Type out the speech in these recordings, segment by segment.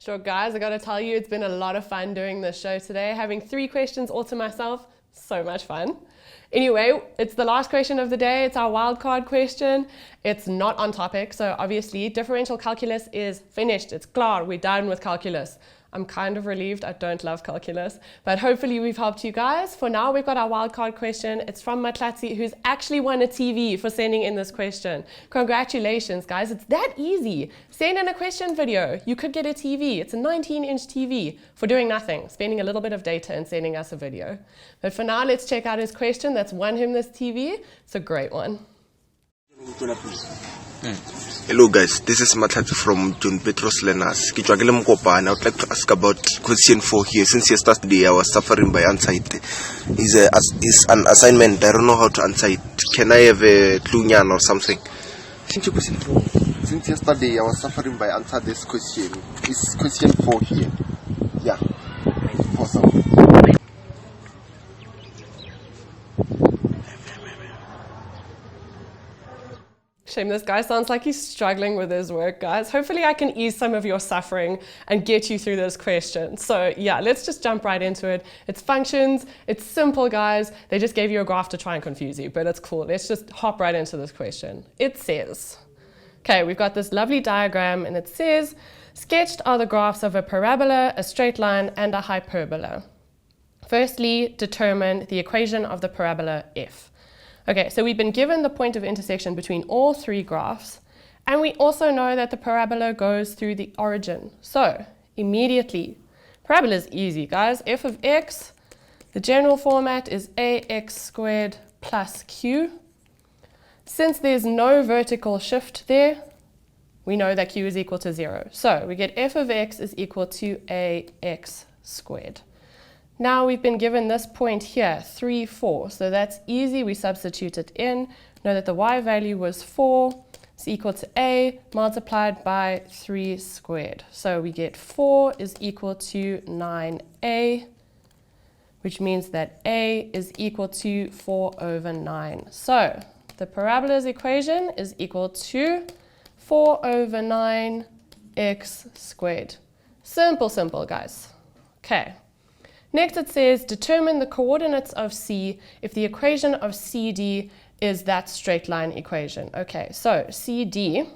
Sure, guys, I gotta tell you, it's been a lot of fun doing this show today. Having 3 questions all to myself, so much fun. Anyway, it's the last question of the day. It's our wildcard question. It's not on topic, so obviously differential calculus is finished. It's klar, we're done with calculus. I'm kind of relieved. I don't love calculus, but hopefully we've helped you guys. For now, we've got our wildcard question. It's from Matlatsi, who's actually won a TV for sending in this question. Congratulations, guys. It's that easy. Send in a question video. You could get a TV. It's a 19-inch TV for doing nothing, spending a little bit of data and sending us a video. But for now, let's check out his question that's won him this TV. It's a great one. Hello guys, this is Matlatsi from John Petros Lenas. I would like to ask about question 4 here. Since yesterday I was suffering by anxiety. Is an assignment, I don't know how to answer it. Can I have a clue or something? Since yesterday I was suffering by answer this question. Is question 4 here? Yeah. Awesome. Shame, this guy sounds like he's struggling with his work, guys. Hopefully I can ease some of your suffering and get you through this question. So yeah, let's just jump right into it. It's functions, it's simple, guys. They just gave you a graph to try and confuse you, but it's cool. Let's just hop right into this question. It says, okay, we've got this lovely diagram and it says, sketched are the graphs of a parabola, a straight line, and a hyperbola. Firstly, determine the equation of the parabola f. Okay, so we've been given the point of intersection between all 3 graphs, and we also know that the parabola goes through the origin. So immediately, parabola is easy, guys. F of x, the general format is ax squared plus q. Since there's no vertical shift there, we know that q is equal to 0. So we get f of x is equal to ax squared. Now we've been given this point here, 3, 4. So that's easy. We substitute it in. Know that the y value was 4. It's equal to a multiplied by 3 squared. So we get 4 is equal to 9a, which means that a is equal to 4 over 9. So the parabola's equation is equal to 4 over 9 x squared. Simple, simple, guys. Okay. Next it says, determine the coordinates of C if the equation of CD is that straight line equation. Okay, so CD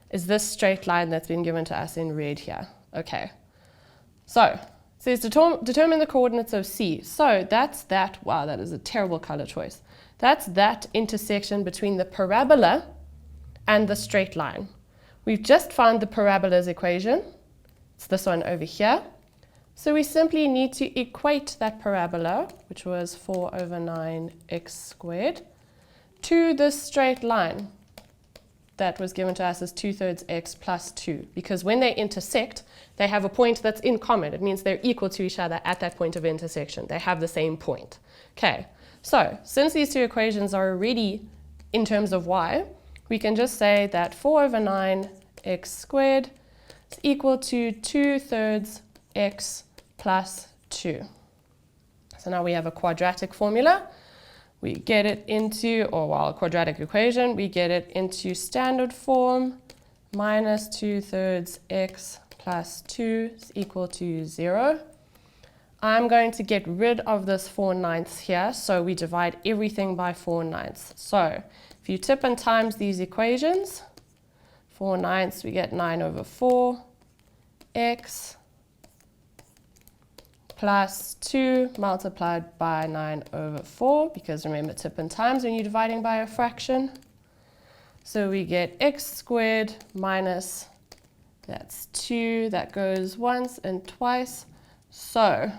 is this straight line that's been given to us in red here. Okay, so it says determine the coordinates of C. So that's that, wow, that is a terrible color choice. That's that intersection between the parabola and the straight line. We've just found the parabola's equation. It's this one over here. So we simply need to equate that parabola, which was 4 over 9x squared, to this straight line that was given to us as 2/3 x plus 2. Because when they intersect, they have a point that's in common. It means they're equal to each other at that point of intersection. They have the same point. Okay, so since these 2 equations are already in terms of y, we can just say that 4 over 9x squared is equal to 2/3 x plus 2. So now we have a quadratic formula. We get it into, a quadratic equation, we get it into standard form. Minus 2/3 x plus 2 is equal to 0. I'm going to get rid of this 4/9 here, so we divide everything by 4/9. So if you tip and times these equations, 4/9 we get 9 over 4 x plus 2 multiplied by 9 over 4, because remember, tip and times when you're dividing by a fraction. So we get x squared minus, that's 2, that goes once and twice. So,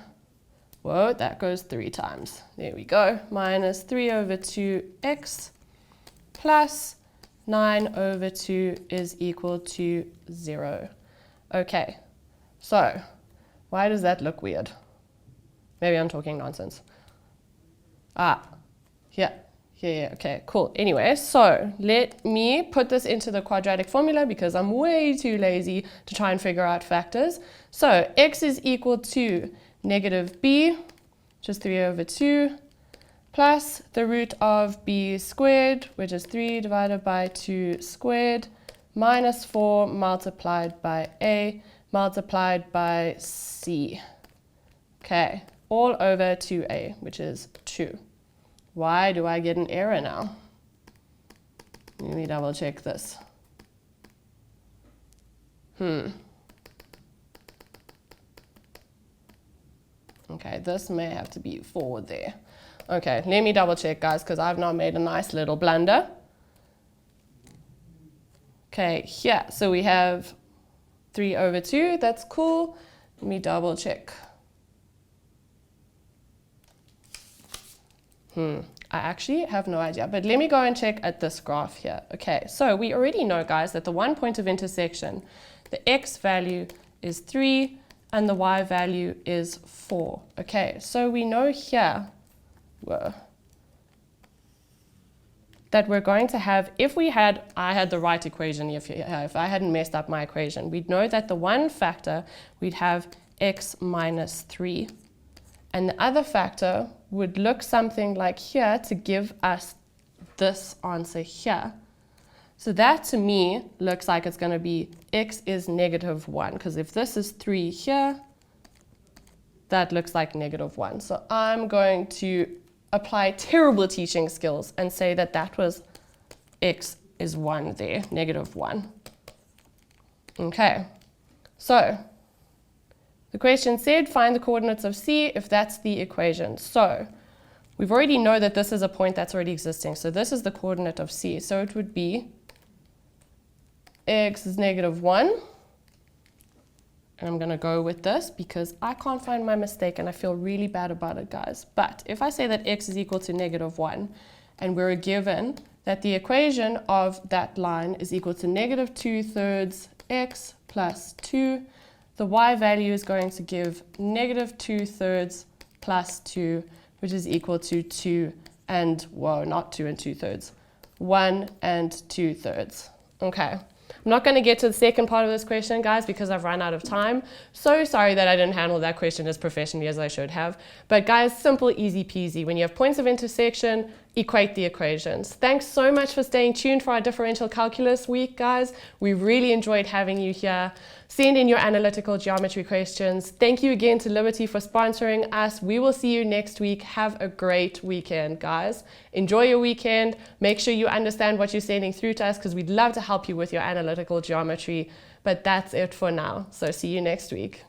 whoa, that goes 3 times. There we go, minus 3 over 2x plus 9 over 2 is equal to 0. Okay, so why does that look weird? Maybe I'm talking nonsense. Yeah, okay, cool. Anyway, so let me put this into the quadratic formula because I'm way too lazy to try and figure out factors. So x is equal to negative b, which is 3 over 2, plus the root of b squared, which is 3 divided by 2 squared, minus 4 multiplied by a multiplied by c. Okay, all over 2a, which is 2. Why do I get an error now? Let me double check this. Okay, this may have to be 4 there. Okay, let me double check, guys, because I've now made a nice little blunder. Okay, here, so we have 3 over 2, that's cool. Let me double check. I actually have no idea, but let me go and check at this graph here. Okay, so we already know, guys, that the one point of intersection, the x value is 3 and the y value is 4. Okay, so we know here, that we're going to have, if I had the right equation, if I hadn't messed up my equation, we'd know that the one factor, we'd have x minus 3. And the other factor would look something like here to give us this answer here. So that to me looks like it's going to be x is negative 1, because if this is 3 here, that looks like negative 1. So I'm going to apply terrible teaching skills and say that that was x is 1 there, negative 1. Okay, so the question said find the coordinates of C if that's the equation. So we've already know that this is a point that's already existing. So this is the coordinate of C. So it would be x is negative 1. And I'm going to go with this because I can't find my mistake and I feel really bad about it, guys. But if I say that x is equal to negative 1 and we're given that the equation of that line is equal to negative 2/3 x plus 2, the y value is going to give negative 2/3 plus 2, which is equal to 2 and, whoa, not 2 and 2/3, 1 and 2/3. Okay. I'm not going to get to the second part of this question, guys, because I've run out of time. So sorry that I didn't handle that question as professionally as I should have. But guys, simple, easy peasy. When you have points of intersection, equate the equations. Thanks so much for staying tuned for our differential calculus week, guys. We really enjoyed having you here. Send in your analytical geometry questions. Thank you again to Liberty for sponsoring us. We will see you next week. Have a great weekend, guys. Enjoy your weekend. Make sure you understand what you're sending through to us because we'd love to help you with your analytical geometry. But that's it for now. So see you next week.